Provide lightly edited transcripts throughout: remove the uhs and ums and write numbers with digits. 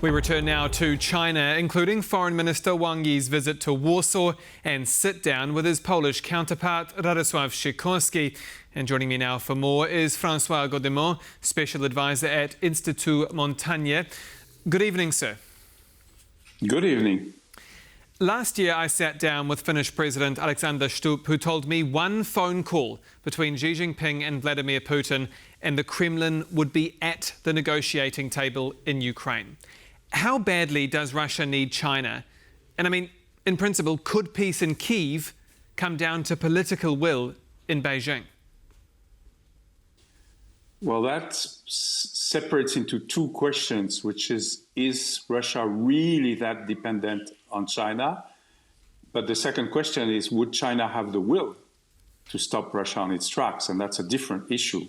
We return now to China, including Foreign Minister Wang's visit to Warsaw and sit down with his Polish counterpart Radosław Sikorski. And joining me now for more is François Godement, Special Advisor at Institut Montaigne. Good evening, sir. Good evening. Last year, I sat down with Finnish President Alexander Stubb, who told me one phone call between Xi Jinping and Vladimir Putin and the Kremlin would be at the negotiating table in Ukraine. How badly does Russia need China? And I mean, in principle, could peace in Kyiv come down to political will in Beijing? Well, that separates into two questions, which is Russia really that dependent on China? But the second question is, would China have the will to stop Russia on its tracks? And that's a different issue.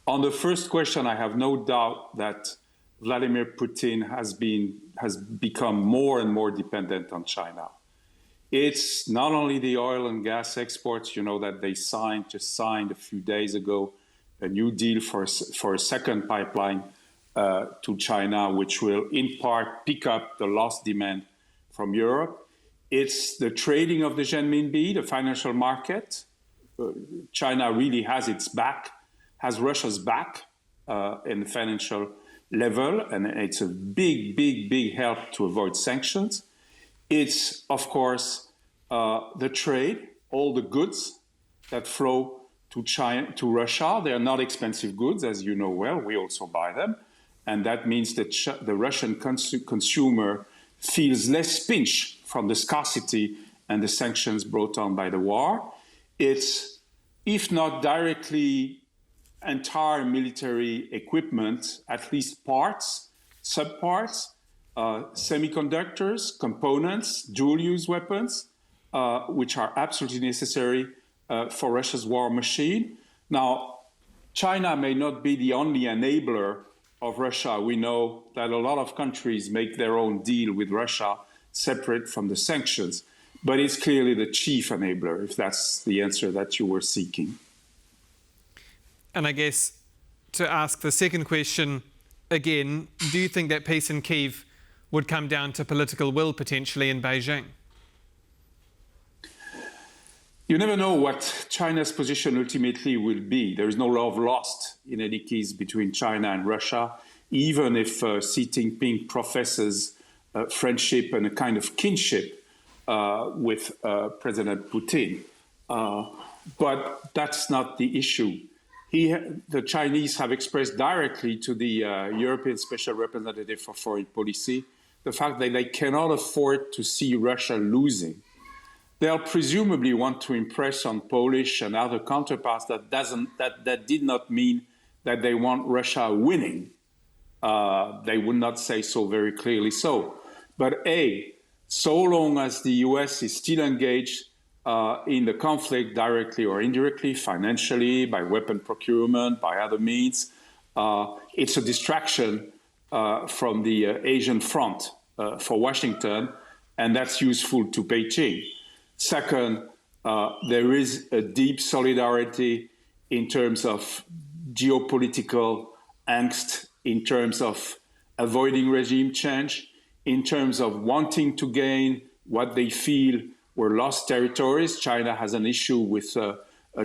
On the first question, I have no doubt that Vladimir Putin has become more and more dependent on China. It's not only the oil and gas exports, you know, that they just signed a few days ago, a new deal for a second pipeline to China, which will in part pick up the lost demand from Europe. It's the trading of the renminbi, the financial market. China really has its back, has Russia's back in the financial level, and it's a big help to avoid sanctions. It's, of course, the trade, all the goods that flow to China, to Russia. They are not expensive goods, as you know well. We also buy them. And that means that the Russian consumer feels less pinch from the scarcity and the sanctions brought on by the war. It's, if not directly entire military equipment, at least parts, subparts, semiconductors, components, dual-use weapons, which are absolutely necessary for Russia's war machine. Now, China may not be the only enabler of Russia. We know that a lot of countries make their own deal with Russia separate from the sanctions, but it's clearly the chief enabler, if that's the answer that you were seeking. And I guess to ask the second question again, do you think that peace in Kyiv would come down to political will potentially in Beijing? You never know what China's position ultimately will be. There is no love lost in any case between China and Russia, even if Xi Jinping professes friendship and a kind of kinship with President Putin. But that's not the issue. The Chinese have expressed directly to the European Special Representative for Foreign Policy the fact that they cannot afford to see Russia losing. They'll presumably want to impress on Polish and other counterparts that did not mean that they want Russia winning. They would not say so very clearly so. But so long as the US is still engaged in the conflict directly or indirectly, financially, by weapon procurement, by other means, it's a distraction from the Asian front for Washington, and that's useful to Beijing. Second, there is a deep solidarity in terms of geopolitical angst, in terms of avoiding regime change, in terms of wanting to gain what they feel were lost territories. China has an issue with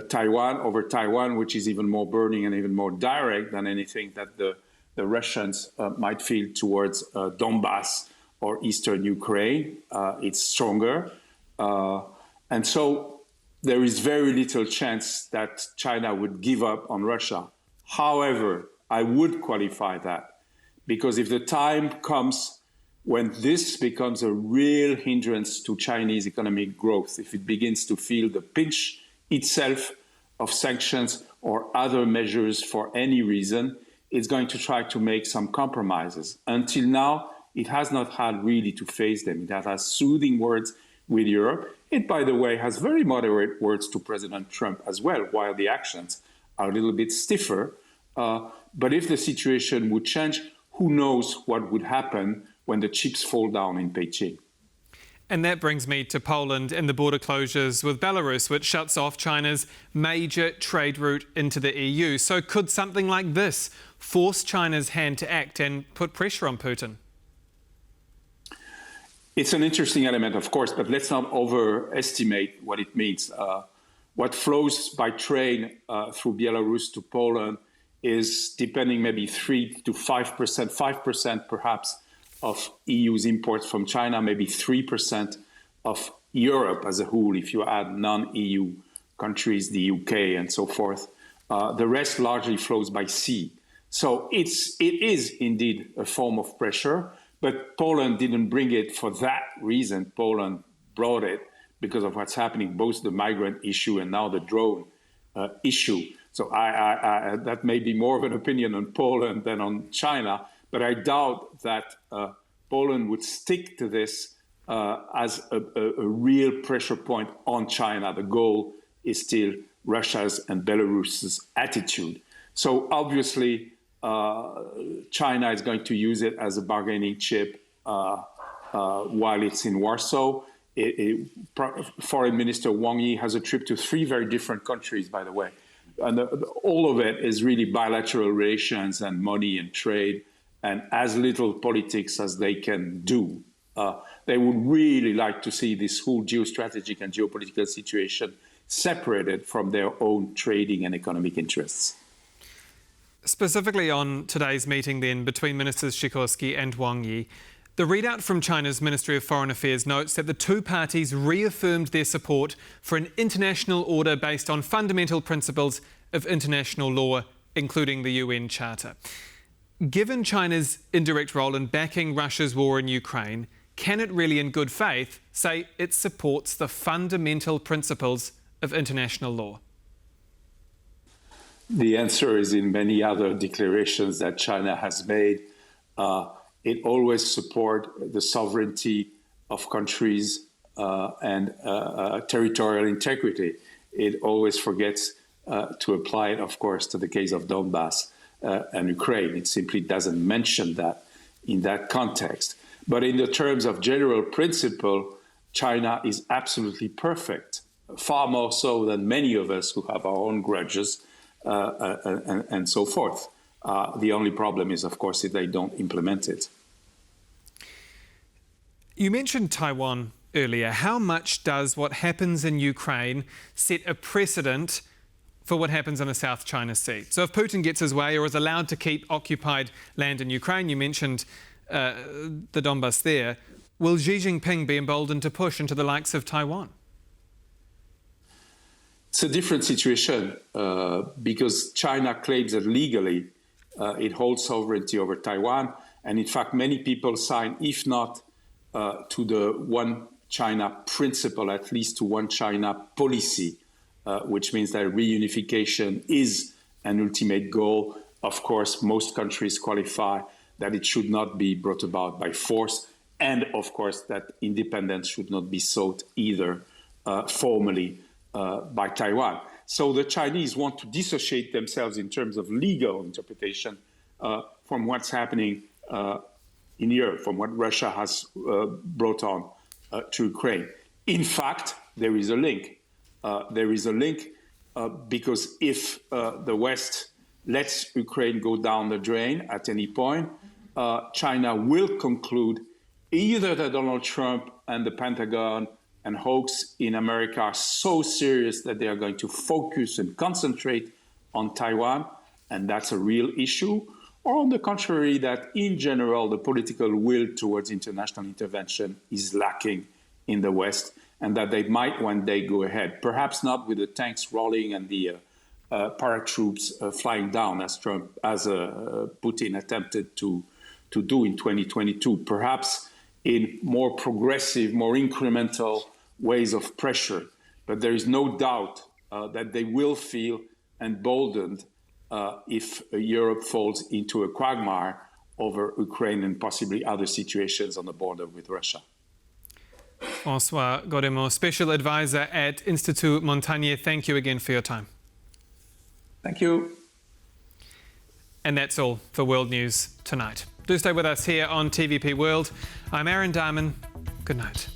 Taiwan, which is even more burning and even more direct than anything that the Russians might feel towards Donbass or eastern Ukraine. It's stronger. And so there is very little chance that China would give up on Russia. However, I would qualify that, because if the time comes when this becomes a real hindrance to Chinese economic growth, if it begins to feel the pinch itself of sanctions or other measures for any reason, it's going to try to make some compromises. Until now, it has not had really to face them. It has soothing words with Europe. It, by the way, has very moderate words to President Trump as well, while the actions are a little bit stiffer. But if the situation would change, who knows what would happen when the chips fall down in Beijing. And that brings me to Poland and the border closures with Belarus, which shuts off China's major trade route into the EU. So could something like this force China's hand to act and put pressure on Putin? It's an interesting element, of course, but let's not overestimate what it means. What flows by train through Belarus to Poland is, depending, maybe 3 to 5%, 5% perhaps of EU's imports from China, maybe 3% of Europe as a whole, if you add non-EU countries, the UK and so forth. The rest largely flows by sea. So it is indeed a form of pressure, but Poland didn't bring it for that reason. Poland brought it because of what's happening, both the migrant issue and now the drone issue. So that may be more of an opinion on Poland than on China, but I doubt that Poland would stick to this as a real pressure point on China. The goal is still Russia's and Belarus's attitude. So obviously, China is going to use it as a bargaining chip while it's in Warsaw. Foreign Minister Wang has a trip to 3 very different countries, by the way. And all of it is really bilateral relations and money and trade and as little politics as they can do. They would really like to see this whole geostrategic and geopolitical situation separated from their own trading and economic interests. Specifically on today's meeting then between Ministers Sikorski and Wang, the readout from China's Ministry of Foreign Affairs notes that the two parties reaffirmed their support for an international order based on fundamental principles of international law, including the UN Charter. Given China's indirect role in backing Russia's war in Ukraine, can it really in good faith say it supports the fundamental principles of international law? The answer is in many other declarations that China has made. It always supports the sovereignty of countries and territorial integrity. It always forgets to apply it, of course, to the case of Donbass and Ukraine. It simply doesn't mention that in that context. But in the terms of general principle, China is absolutely perfect, far more so than many of us who have our own grudges and so forth. The only problem is, of course, if they don't implement it. You mentioned Taiwan earlier. How much does what happens in Ukraine set a precedent for what happens in the South China Sea? So if Putin gets his way or is allowed to keep occupied land in Ukraine, you mentioned the Donbass there, will Xi Jinping be emboldened to push into the likes of Taiwan? It's a different situation because China claims that legally it holds sovereignty over Taiwan. And in fact, many people sign, if not to the one China principle, at least to one China policy, which means that reunification is an ultimate goal. Of course, most countries qualify that it should not be brought about by force. And of course, that independence should not be sought either formally by Taiwan. So the Chinese want to dissociate themselves in terms of legal interpretation from what's happening in Europe, from what Russia has brought on to Ukraine. In fact, there is a link. Because if the West lets Ukraine go down the drain at any point, China will conclude either that Donald Trump and the Pentagon and hoax in America are so serious that they are going to focus and concentrate on Taiwan, and that's a real issue, or on the contrary, that in general, the political will towards international intervention is lacking in the West, and that they might one day go ahead, perhaps not with the tanks rolling and the paratroops flying down as Putin attempted to do in 2022, perhaps in more progressive, more incremental ways of pressure. But there is no doubt that they will feel emboldened if Europe falls into a quagmire over Ukraine and possibly other situations on the border with Russia. François Godement, Special Advisor at Institut Montaigne, thank you again for your time. Thank you. And that's all for World News Tonight. Do stay with us here on TVP World. I'm Aaron Diamond. Good night.